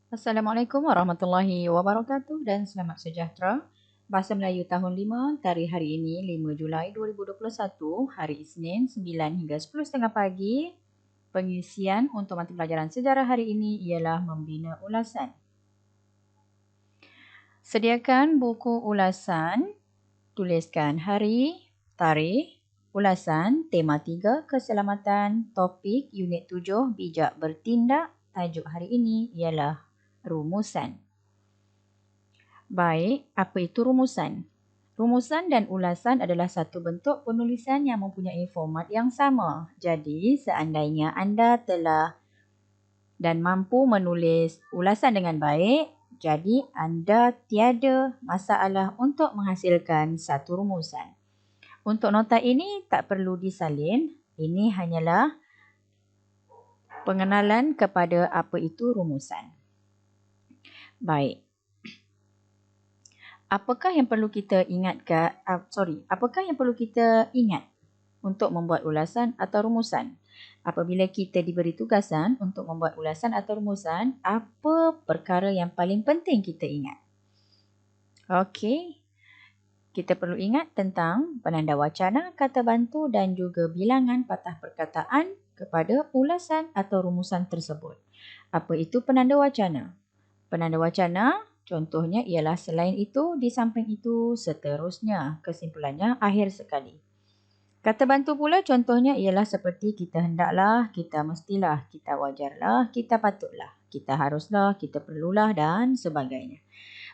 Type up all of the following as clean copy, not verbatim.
Assalamualaikum warahmatullahi wabarakatuh dan selamat sejahtera. Bahasa Melayu tahun 5, tarikh hari ini 5 Julai 2021, hari Isnin 9 hingga 10.30 pagi. Pengisian untuk mata pelajaran sejarah hari ini ialah membina ulasan. Sediakan buku ulasan, tuliskan hari, tarikh, ulasan, tema 3, keselamatan, topik, unit 7, bijak bertindak. Tajuk hari ini ialah rumusan. Baik, apa itu rumusan? Rumusan dan ulasan adalah satu bentuk penulisan yang mempunyai format yang sama. Jadi, seandainya anda telah dan mampu menulis ulasan dengan baik, jadi anda tiada masalah untuk menghasilkan satu rumusan. Untuk nota ini tak perlu disalin. Ini hanyalah pengenalan kepada apa itu rumusan. Baik. Apakah yang perlu kita ingat untuk membuat ulasan atau rumusan? Apabila kita diberi tugasan untuk membuat ulasan atau rumusan, apa perkara yang paling penting kita ingat? Okey. Kita perlu ingat tentang penanda wacana, kata bantu dan juga bilangan patah perkataan kepada ulasan atau rumusan tersebut. Apa itu penanda wacana? Penanda wacana contohnya ialah selain itu, di samping itu, seterusnya. Kesimpulannya akhir sekali. Kata bantu pula contohnya ialah seperti kita hendaklah, kita mestilah, kita wajarlah, kita patutlah, kita haruslah, kita perlulah dan sebagainya.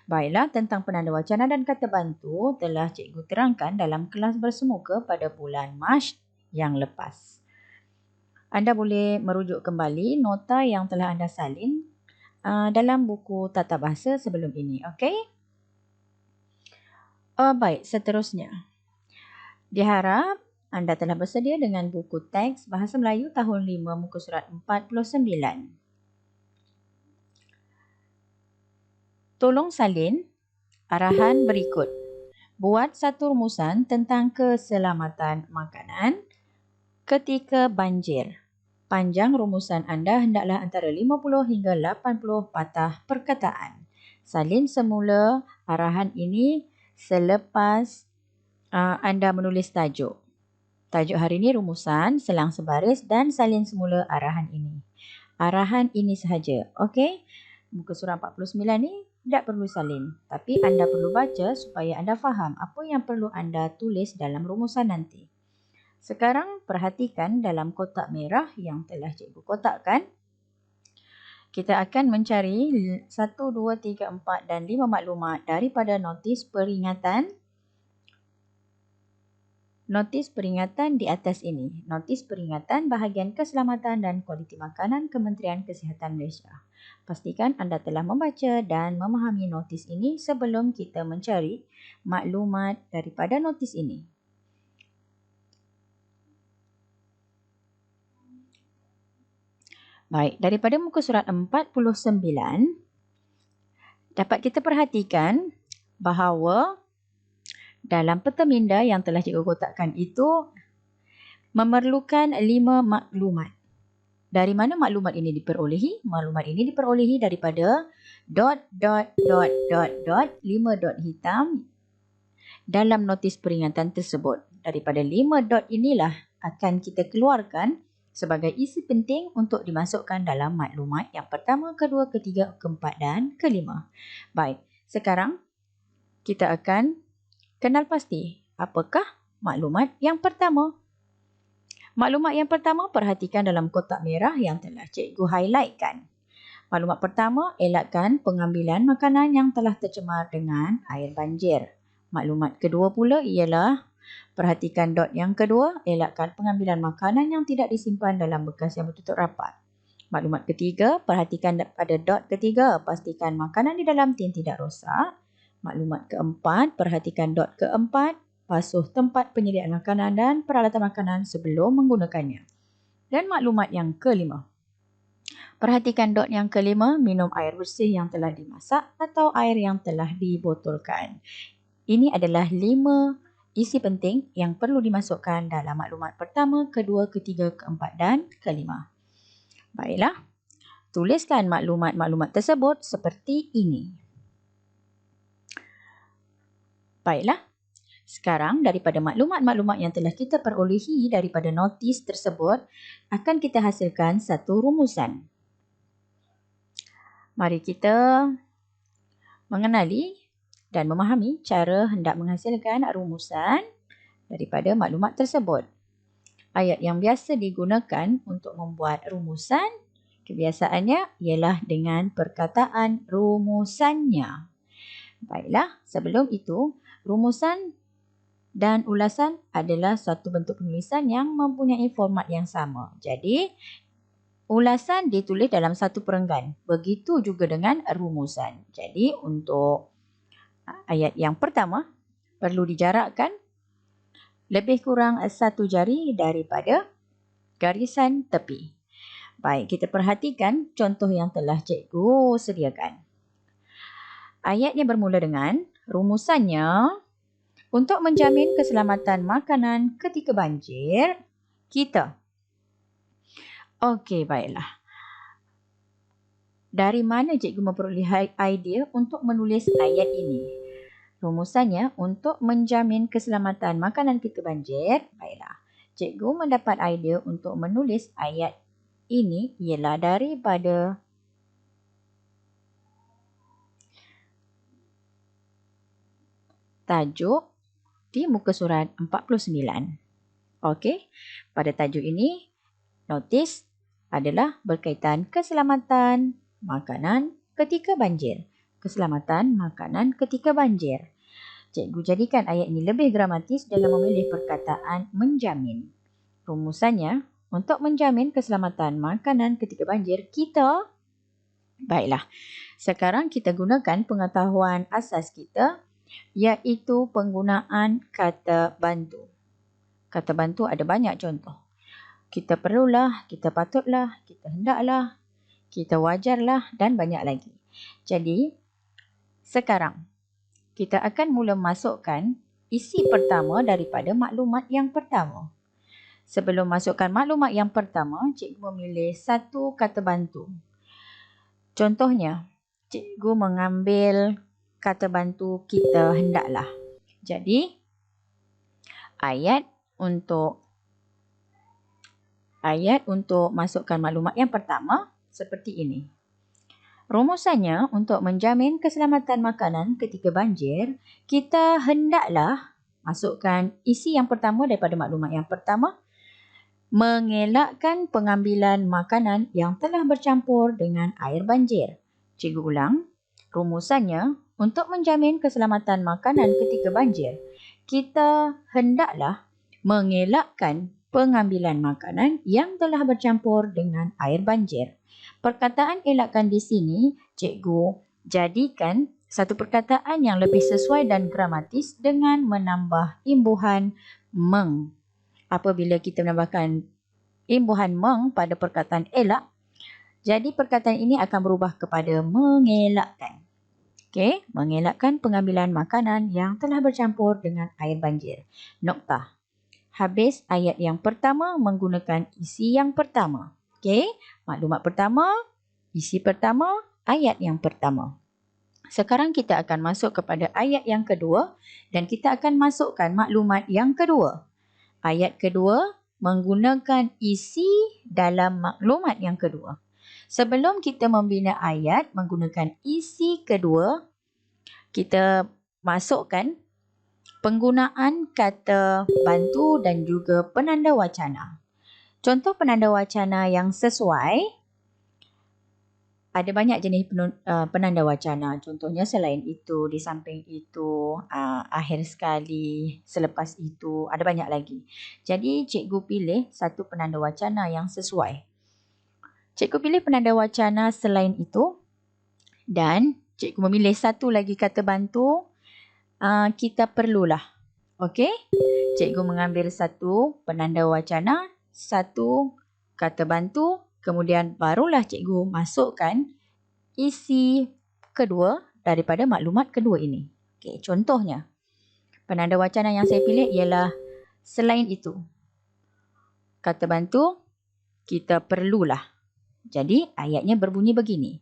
Baiklah, tentang penanda wacana dan kata bantu telah cikgu terangkan dalam kelas bersemuka pada bulan Mac yang lepas. Anda boleh merujuk kembali nota yang telah anda salin dalam buku tata bahasa sebelum ini. Okey? Baik, seterusnya. Diharap anda telah bersedia dengan buku teks Bahasa Melayu tahun 5 muka surat 49. Tolong salin arahan berikut. Buat satu rumusan tentang keselamatan makanan ketika banjir. Panjang rumusan anda hendaklah antara 50 hingga 80 patah perkataan. Salin semula arahan ini selepas anda menulis tajuk. Tajuk hari ini rumusan, selang sebaris dan salin semula arahan ini. Arahan ini sahaja. Okey? Muka surah 49 ni tidak perlu salin. Tapi anda perlu baca supaya anda faham apa yang perlu anda tulis dalam rumusan nanti. Sekarang perhatikan dalam kotak merah yang telah cikgu kotakkan. Kita akan mencari 1, 2, 3, 4 dan 5 maklumat daripada notis peringatan. Notis peringatan di atas ini. Notis peringatan bahagian keselamatan dan kualiti makanan Kementerian Kesihatan Malaysia. Pastikan anda telah membaca dan memahami notis ini sebelum kita mencari maklumat daripada notis ini. Baik, daripada muka surat 49, dapat kita perhatikan bahawa dalam peta minda yang telah cikgu kotakkan itu memerlukan 5 maklumat. Dari mana maklumat ini diperolehi? Maklumat ini diperolehi daripada ... 5 dot hitam dalam notis peringatan tersebut. Daripada 5 dot inilah akan kita keluarkan sebagai isi penting untuk dimasukkan dalam maklumat yang pertama, kedua, ketiga, keempat dan kelima. Baik, sekarang kita akan kenal pasti apakah maklumat yang pertama. Maklumat yang pertama perhatikan dalam kotak merah yang telah cikgu highlightkan. Maklumat pertama, elakkan pengambilan makanan yang telah tercemar dengan air banjir. Maklumat kedua pula ialah perhatikan dot yang kedua, elakkan pengambilan makanan yang tidak disimpan dalam bekas yang bertutup rapat. Maklumat ketiga, perhatikan pada dot ketiga, pastikan makanan di dalam tin tidak rosak. Maklumat keempat, perhatikan dot keempat, basuh tempat penyediaan makanan dan peralatan makanan sebelum menggunakannya. Dan maklumat yang kelima, perhatikan dot yang kelima, minum air bersih yang telah dimasak atau air yang telah dibotolkan. Ini adalah 5 isi penting yang perlu dimasukkan dalam maklumat pertama, kedua, ketiga, keempat dan kelima. Baiklah. tuliskan maklumat-maklumat tersebut seperti ini. Baiklah. Sekarang daripada maklumat-maklumat yang telah kita perolehi daripada notis tersebut, akan kita hasilkan satu rumusan. Mari kita mengenali dan memahami cara hendak menghasilkan rumusan daripada maklumat tersebut. Ayat yang biasa digunakan untuk membuat rumusan, kebiasaannya ialah dengan perkataan rumusannya. Baiklah, sebelum itu, rumusan dan ulasan adalah satu bentuk penulisan yang mempunyai format yang sama. Jadi, ulasan ditulis dalam satu perenggan. Begitu juga dengan rumusan. Jadi, untuk ayat yang pertama, perlu dijarakkan lebih kurang 1 jari daripada garisan tepi. Baik, kita perhatikan contoh yang telah cikgu sediakan. Ayatnya bermula dengan rumusannya, untuk menjamin keselamatan makanan ketika banjir, kita. Okey, baiklah. Dari mana cikgu memperoleh idea untuk menulis ayat ini? Rumusannya, untuk menjamin keselamatan makanan ketika banjir, baiklah. Cikgu mendapat idea untuk menulis ayat ini ialah daripada tajuk di muka surat 49. Okey, pada tajuk ini, notis adalah berkaitan keselamatan makanan ketika banjir. Keselamatan makanan ketika banjir. Cikgu jadikan ayat ini lebih gramatis dalam memilih perkataan menjamin. Rumusannya, untuk menjamin keselamatan makanan ketika banjir, kita. Baiklah, sekarang kita gunakan pengetahuan asas kita, iaitu penggunaan kata bantu. Kata bantu ada banyak contoh. Kita perlulah, kita patutlah, kita hendaklah, kita wajarlah dan banyak lagi. Jadi, sekarang kita akan mula masukkan isi pertama daripada maklumat yang pertama. Sebelum masukkan maklumat yang pertama, cikgu memilih satu kata bantu. Contohnya, cikgu mengambil kata bantu kita hendaklah. Jadi, ayat untuk masukkan maklumat yang pertama seperti ini. Rumusannya, untuk menjamin keselamatan makanan ketika banjir, kita hendaklah masukkan isi yang pertama daripada maklumat yang pertama, mengelakkan pengambilan makanan yang telah bercampur dengan air banjir. Cikgu ulang, rumusannya, untuk menjamin keselamatan makanan ketika banjir, kita hendaklah mengelakkan pengambilan makanan yang telah bercampur dengan air banjir. Perkataan elakkan di sini, cikgu jadikan satu perkataan yang lebih sesuai dan gramatis dengan menambah imbuhan meng. Apabila kita menambahkan imbuhan meng pada perkataan elak, jadi perkataan ini akan berubah kepada mengelakkan. Okey, mengelakkan pengambilan makanan yang telah bercampur dengan air banjir. Noktah. Habis ayat yang pertama menggunakan isi yang pertama. Okey, maklumat pertama, isi pertama, ayat yang pertama. Sekarang kita akan masuk kepada ayat yang kedua dan kita akan masukkan maklumat yang kedua. Ayat kedua menggunakan isi dalam maklumat yang kedua. Sebelum kita membina ayat menggunakan isi kedua, kita masukkan penggunaan kata bantu dan juga penanda wacana. Contoh penanda wacana yang sesuai, ada banyak jenis penanda wacana. Contohnya selain itu, di samping itu, akhir sekali, selepas itu, ada banyak lagi. Jadi cikgu pilih satu penanda wacana yang sesuai. Cikgu pilih penanda wacana selain itu dan cikgu memilih satu lagi kata bantu, kita perlulah. Okey? Cikgu mengambil satu penanda wacana, satu kata bantu, kemudian barulah cikgu masukkan isi kedua daripada maklumat kedua ini. Okey, contohnya, penanda wacana yang saya pilih ialah selain itu. Kata bantu, kita perlulah. Jadi ayatnya berbunyi begini.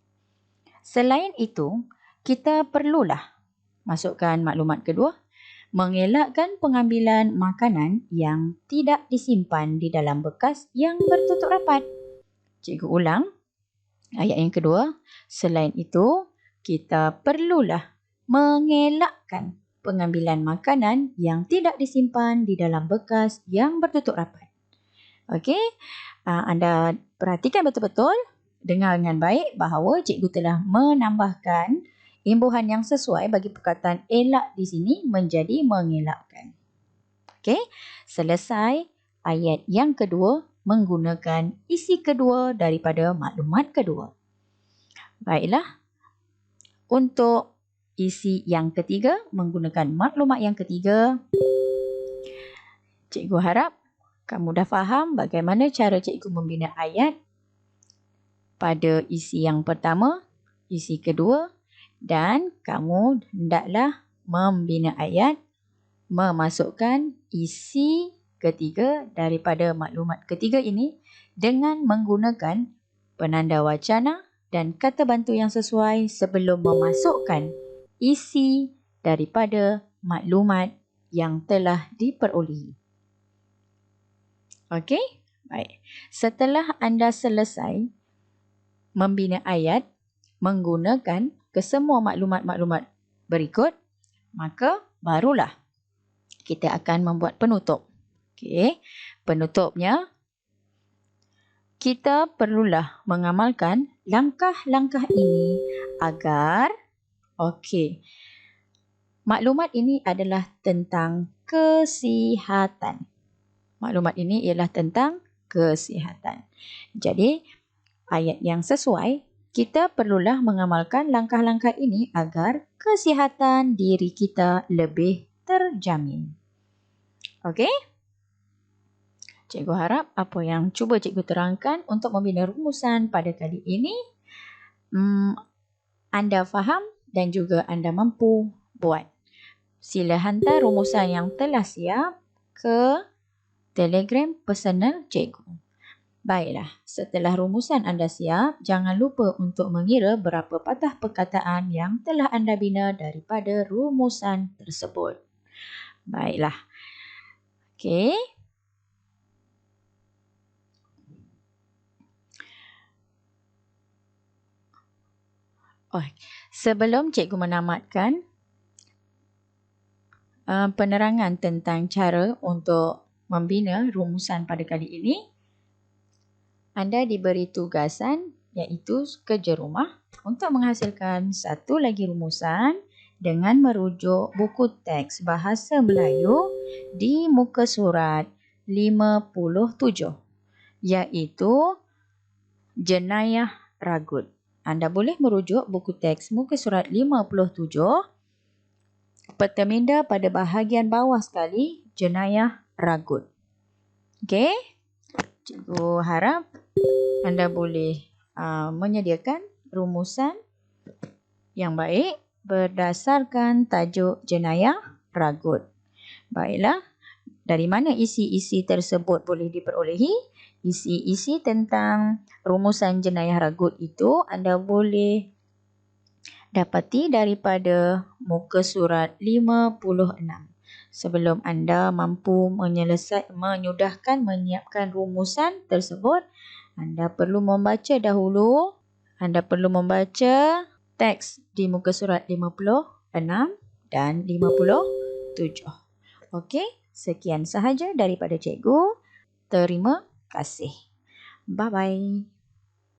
Selain itu, kita perlulah masukkan maklumat kedua, mengelakkan pengambilan makanan yang tidak disimpan di dalam bekas yang bertutup rapat. Cikgu ulang. Ayat yang kedua, selain itu, kita perlulah mengelakkan pengambilan makanan yang tidak disimpan di dalam bekas yang bertutup rapat. Okey, anda perhatikan betul-betul, dengar dengan baik bahawa cikgu telah menambahkan imbuhan yang sesuai bagi perkataan elak di sini menjadi mengelakkan. Okey, selesai ayat yang kedua menggunakan isi kedua daripada maklumat kedua. Baiklah, untuk isi yang ketiga menggunakan maklumat yang ketiga, cikgu harap kamu dah faham bagaimana cara cikgu membina ayat pada isi yang pertama, isi kedua, dan kamu hendaklah membina ayat memasukkan isi ketiga daripada maklumat ketiga ini dengan menggunakan penanda wacana dan kata bantu yang sesuai sebelum memasukkan isi daripada maklumat yang telah diperolehi. Okey? Baik. Setelah anda selesai membina ayat menggunakan kesemua maklumat-maklumat berikut, maka barulah kita akan membuat penutup. Okey, penutupnya kita perlulah mengamalkan langkah-langkah ini agar maklumat ini adalah tentang kesihatan. Maklumat ini ialah tentang kesihatan. Jadi, ayat yang sesuai, kita perlulah mengamalkan langkah-langkah ini agar kesihatan diri kita lebih terjamin. Okey? Cikgu harap apa yang cuba cikgu terangkan untuk membina rumusan pada kali ini, anda faham dan juga anda mampu buat. Sila hantar rumusan yang telah siap ke Telegram personal cikgu. Baiklah, setelah rumusan anda siap, jangan lupa untuk mengira berapa patah perkataan yang telah anda bina daripada rumusan tersebut. Baiklah. Okey. Sebelum cikgu menamatkan penerangan tentang cara untuk membina rumusan pada kali ini, anda diberi tugasan iaitu kerja rumah untuk menghasilkan satu lagi rumusan dengan merujuk buku teks Bahasa Melayu di muka surat 57, iaitu Jenayah Ragut. Anda boleh merujuk buku teks muka surat 57, peta minda pada bahagian bawah sekali, Jenayah Ragut. Okey? Cikgu harap anda boleh menyediakan rumusan yang baik berdasarkan tajuk Jenayah Ragut. Baiklah, dari mana isi-isi tersebut boleh diperolehi? Isi-isi tentang rumusan Jenayah Ragut itu anda boleh dapati daripada muka surat 56. Sebelum anda mampu menyudahkan menyiapkan rumusan tersebut, anda perlu membaca dahulu. Anda perlu membaca teks di muka surat 56 dan 57. Okey, sekian sahaja daripada cikgu. Terima kasih. Bye-bye.